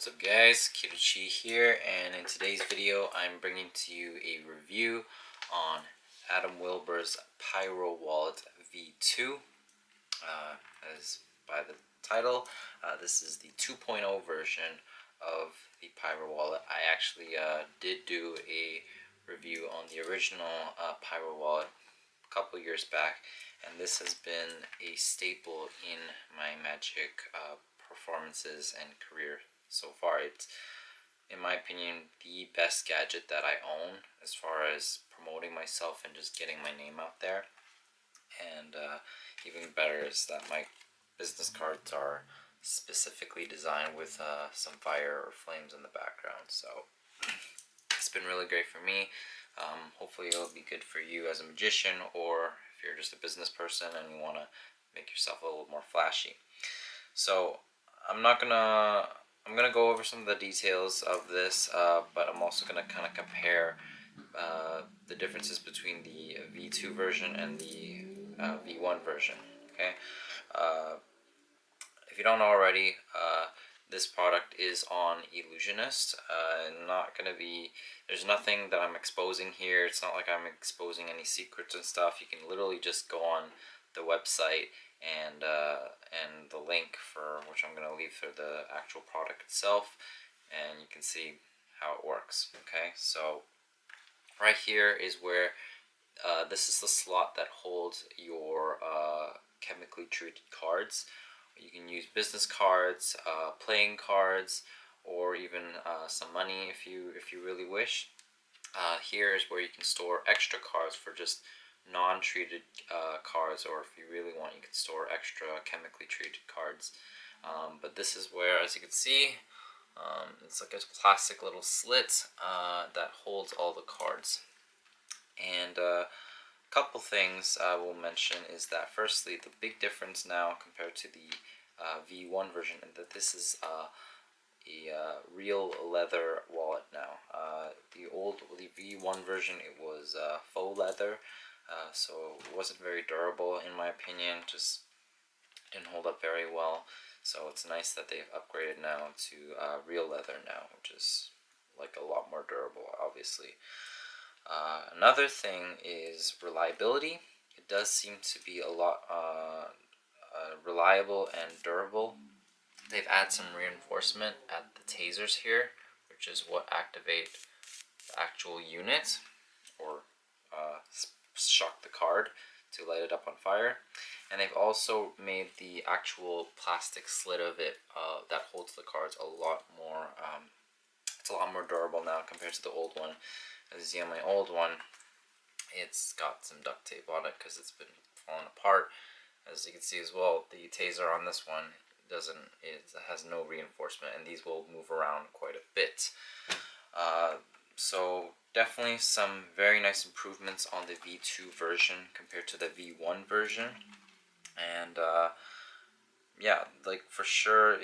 What's up guys, Kiruchi here, and in today's video I'm bringing to you a review on Adam Wilber's Pyro Wallet V2. As by the title, this is the 2.0 version of the Pyro Wallet. I actually did do a review on the original Pyro Wallet a couple years back, and this has been a staple in my Magic performances and career so far. It's, in my opinion, the best gadget that I own as far as promoting myself and just getting my name out there. And even better is that my business cards are specifically designed with some fire or flames in the background. So it's been really great for me. Hopefully it'll be good for you as a magician, or if you're just a business person and you want to make yourself a little more flashy. So I'm gonna go over some of the details of this, but I'm also gonna kind of compare the differences between the V2 version and the V1 version. Okay, if you don't know already, this product is on Illusionist. There's nothing that I'm exposing here. It's not like I'm exposing any secrets and stuff. You can literally just go on the website and the link, for which I'm going to leave for the actual product itself, and you can see how it works. Okay, so right here is where this is the slot that holds your chemically treated cards. You can use business cards, playing cards, or even some money if you really wish. Here is where you can store extra cards for just non-treated cards, or if you really want, you can store extra chemically treated cards. But this is where, as you can see, it's like a plastic little slit that holds all the cards. And couple things I will mention is that, firstly, the big difference now compared to the V1 version is that this is a real leather wallet now. The V1 version, it was faux leather, so it wasn't very durable in my opinion, just didn't hold up very well. So it's nice that they've upgraded now to real leather now, which is like a lot more durable, obviously. Another thing is reliability. It does seem to be a lot reliable and durable. They've added some reinforcement at the tasers here, which is what activate the actual unit, or shock the card to light it up on fire. And they've also made the actual plastic slit of it that holds the cards a lot more. It's a lot more durable now compared to the old one. As you see on my old one, it's got some duct tape on it because it's been falling apart. As you can see as well, the taser on this one has no reinforcement, and these will move around quite a bit. So definitely some very nice improvements on the V2 version compared to the V1 version. And yeah, like for sure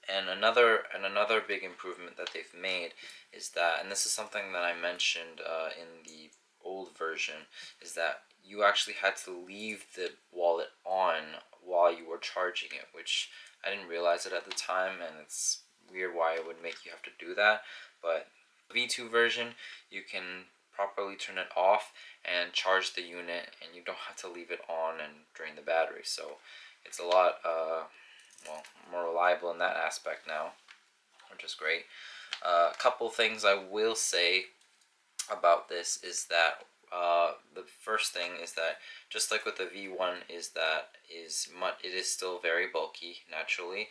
another big improvement that they've made is that, and this is something that I mentioned in the old version, is that you actually had to leave the wallet on while you were charging it, which I didn't realize it at the time, and it's weird why it would make you have to do that. But the V2 version, you can properly turn it off and charge the unit, and you don't have to leave it on and drain the battery. So it's a lot more reliable in that aspect now, which is great. A couple things I will say about this is that the first thing is that, just like with the V1, it is still very bulky naturally,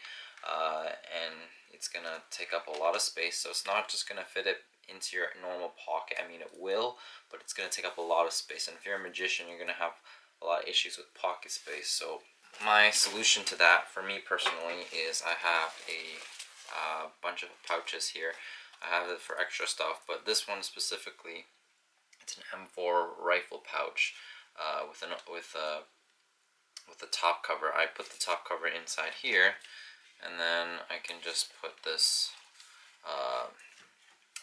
and it's gonna take up a lot of space. So it's not just gonna fit it into your normal pocket. I mean, it will, but it's gonna take up a lot of space. And if you're a magician, you're gonna have a lot of issues with pocket space. So my solution to that, for me personally, is I have a bunch of pouches here. I have it for extra stuff, but this one specifically, it's an M4 rifle pouch with the top cover. I put the top cover inside here, and then I can just put this.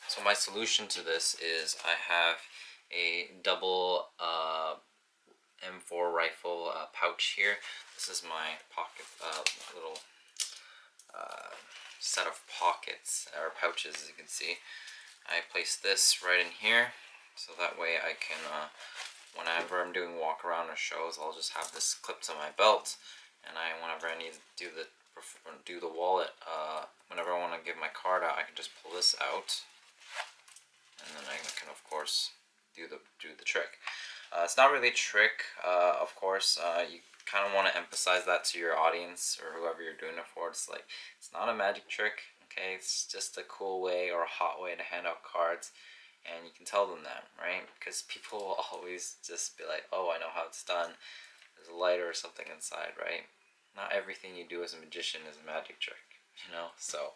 So my solution to this is I have a double M4 rifle pouch here. This is my pocket little set of pockets or pouches, as you can see. I place this right in here, so that way I can, whenever I'm doing walk around or shows, I'll just have this clipped to my belt, and whenever I need to do the wallet, whenever I want to give my card out, I can just pull this out, and then I can of course do the trick. It's not really a trick, of course. You kind of want to emphasize that to your audience or whoever you're doing it for. It's like, it's not a magic trick, okay? It's just a cool way or a hot way to hand out cards, and you can tell them that, right? Because people will always just be like, oh, I know how it's done. There's a lighter or something inside, right? Not everything you do as a magician is a magic trick, you know? So,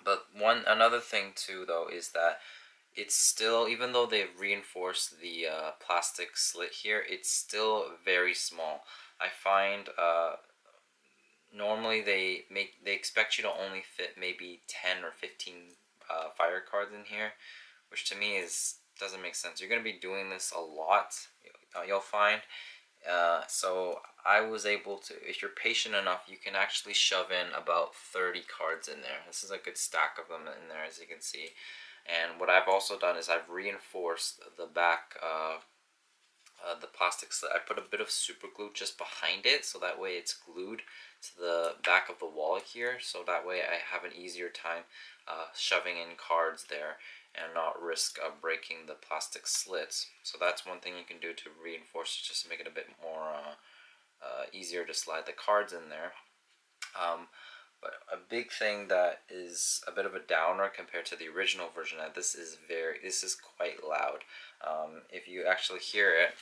but another thing too, though, is that it's still, even though they've reinforced the plastic slit here, it's still very small. I find normally they expect you to only fit maybe 10 or 15 fire cards in here, which to me doesn't make sense. You're going to be doing this a lot, you'll find. So I was able to, if you're patient enough, you can actually shove in about 30 cards in there. This is a good stack of them in there, as you can see. And what I've also done is I've reinforced the back, the plastic slit. I put a bit of super glue just behind it, so that way it's glued to the back of the wallet here, so that way I have an easier time shoving in cards there and not risk breaking the plastic slits. So that's one thing you can do to reinforce it, just to make it a bit more easier to slide the cards in there. But a big thing that is a bit of a downer compared to the original version, that this is quite loud. If you actually hear it,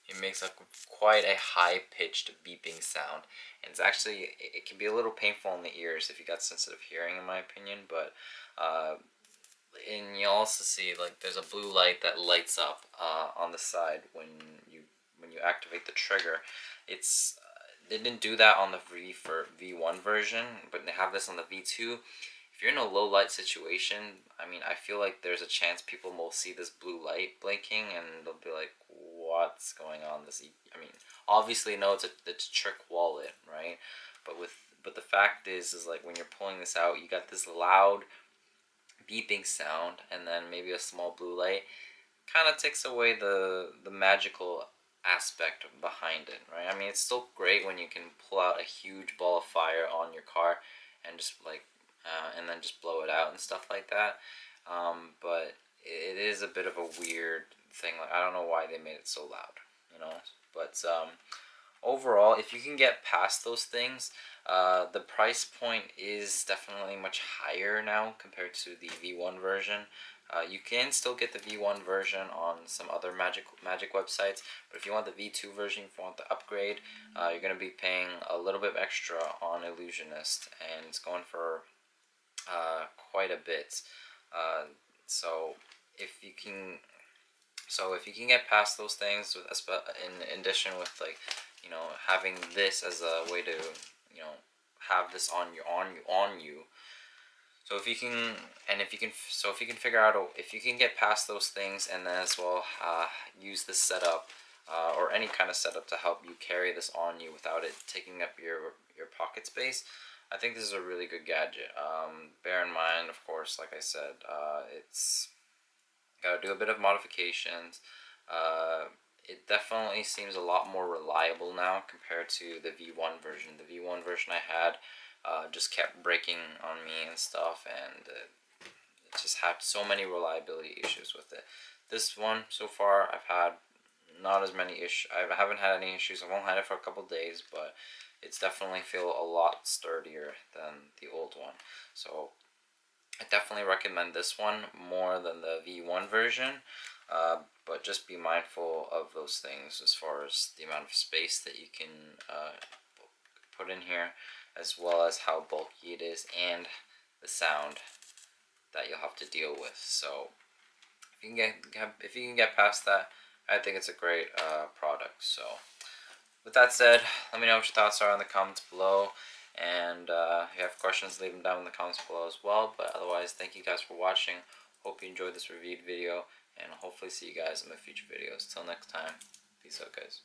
it makes quite a high-pitched beeping sound, and it's actually, it can be a little painful in the ears if you got sensitive hearing, in my opinion. But and you'll also see, like, there's a blue light that lights up on the side when you activate the trigger. It's they didn't do that on the V1 version, but they have this on the V2. If you're in a low light situation, I mean, I feel like there's a chance people will see this blue light blinking and they'll be like, what's going on? I mean, obviously, no, it's a trick wallet, right? But the fact is like, when you're pulling this out, you got this loud beeping sound, and then maybe a small blue light. Kind of takes away the magical aspect behind it, right? I mean, it's still great when you can pull out a huge ball of fire on your car and just like and then just blow it out and stuff like that. But it is a bit of a weird thing. Like, I don't know why they made it so loud, you know. But overall, if you can get past those things, the price point is definitely much higher now compared to the V1 version. You can still get the V1 version on some other magic websites, but if you want the V2 version, if you want the upgrade, you're going to be paying a little bit extra on Illusionist, and it's going for quite a bit. So if you can get past those things, in addition with, like, you know, having this as a way to, you know, have this on you. So if you can figure out, if you can get past those things, and then as well use this setup or any kind of setup to help you carry this on you without it taking up your pocket space, I think this is a really good gadget. Bear in mind, of course, like I said, it's got to do a bit of modifications. It definitely seems a lot more reliable now compared to the V1 version. The V1 version I had just kept breaking on me and stuff, and it just had so many reliability issues with it. This one, so far, I've had not as many issues. I haven't had any issues. I've only had it for a couple days, but it's definitely feel a lot sturdier than the old one. So I definitely recommend this one more than the V1 version. But just be mindful of those things as far as the amount of space that you can put in here, as well as how bulky it is and the sound that you'll have to deal with. So if you can get past that, I think it's a great product. So with that said, let me know what your thoughts are in the comments below, and if you have questions, leave them down in the comments below as well. But otherwise, thank you guys for watching. Hope you enjoyed this reviewed video, and I'll hopefully see you guys in my future videos. Till next time, peace out, guys.